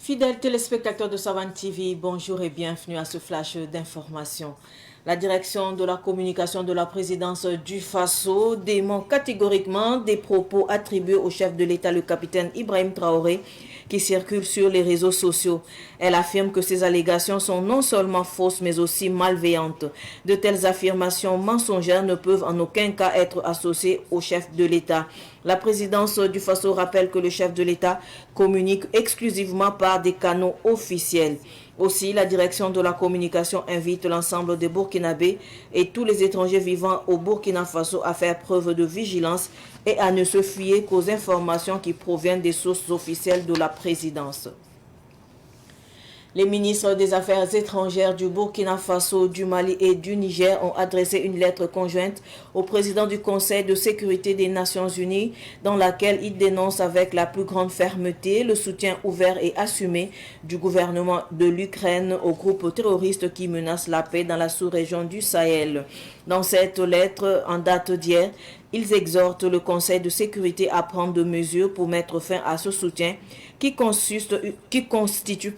Fidèles téléspectateurs de Savane TV, bonjour et bienvenue à ce flash d'information. La direction de la communication de la présidence du Faso dément catégoriquement des propos attribués au chef de l'État, le capitaine Ibrahim Traoré, qui circulent sur les réseaux sociaux. Elle affirme que ces allégations sont non seulement fausses mais aussi malveillantes. De telles affirmations mensongères ne peuvent en aucun cas être associées au chef de l'État. La présidence du Faso rappelle que le chef de l'État communique exclusivement par des canaux officiels. Aussi, la direction de la communication invite l'ensemble des Burkinabés et tous les étrangers vivant au Burkina Faso à faire preuve de vigilance et à ne se fier qu'aux informations qui proviennent des sources officielles de la présidence. Les ministres des Affaires étrangères du Burkina Faso, du Mali et du Niger ont adressé une lettre conjointe au président du Conseil de sécurité des Nations Unies dans laquelle ils dénoncent avec la plus grande fermeté le soutien ouvert et assumé du gouvernement de l'Ukraine aux groupes terroristes qui menacent la paix dans la sous-région du Sahel. Dans cette lettre en date d'hier, ils exhortent le Conseil de sécurité à prendre des mesures pour mettre fin à ce soutien qui constitue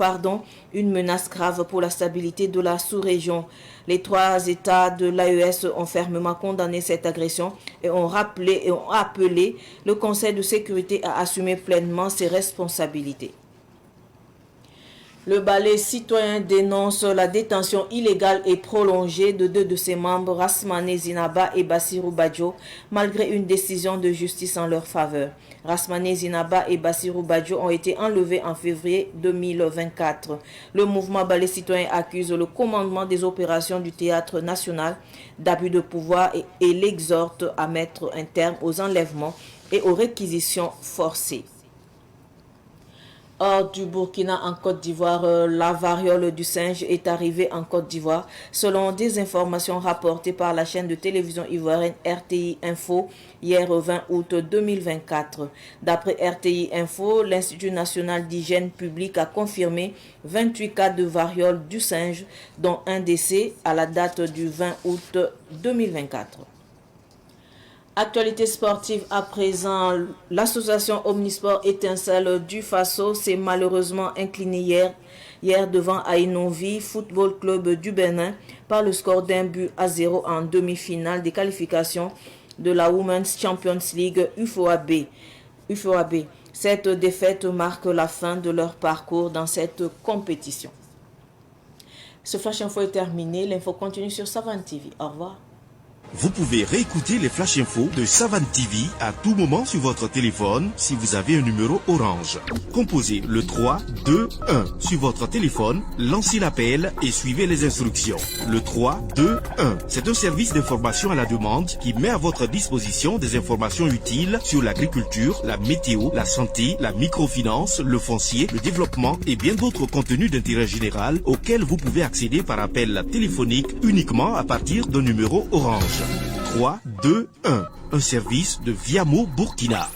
une menace grave pour la stabilité de la sous-région. Les trois États de l'AES ont fermement condamné cette agression et ont appelé le Conseil de sécurité à assumer pleinement ses responsabilités. Le ballet citoyen dénonce la détention illégale et prolongée de deux de ses membres, Rasmane Zinaba et Bassirou Badjo, malgré une décision de justice en leur faveur. Rasmane Zinaba et Bassirou Badjo ont été enlevés en février 2024. Le mouvement ballet citoyen accuse le commandement des opérations du Théâtre national d'abus de pouvoir et l'exhorte à mettre un terme aux enlèvements et aux réquisitions forcées. Hors du Burkina en Côte d'Ivoire, la variole du singe est arrivée en Côte d'Ivoire selon des informations rapportées par la chaîne de télévision ivoirienne RTI Info hier 20 août 2024. D'après RTI Info, l'Institut national d'hygiène publique a confirmé 28 cas de variole du singe, dont un décès à la date du 20 août 2024. Actualité sportive à présent, l'association Omnisport Étincelle du Faso s'est malheureusement inclinée hier devant Ainovi Football Club du Bénin par le score d'1-0 en demi-finale des qualifications de la Women's Champions League UFOAB. Cette défaite marque la fin de leur parcours dans cette compétition. Ce Flash Info est terminé, l'info continue sur Savane TV. Au revoir. Vous pouvez réécouter les Flash Info de Savane TV à tout moment sur votre téléphone si vous avez un numéro orange. Composez le 3 2 1 sur votre téléphone, lancez l'appel et suivez les instructions. Le 3 2 1, c'est un service d'information à la demande qui met à votre disposition des informations utiles sur l'agriculture, la météo, la santé, la microfinance, le foncier, le développement et bien d'autres contenus d'intérêt général auxquels vous pouvez accéder par appel téléphonique uniquement à partir d'un numéro orange. 3 2 1, un service de Viamo Burkina.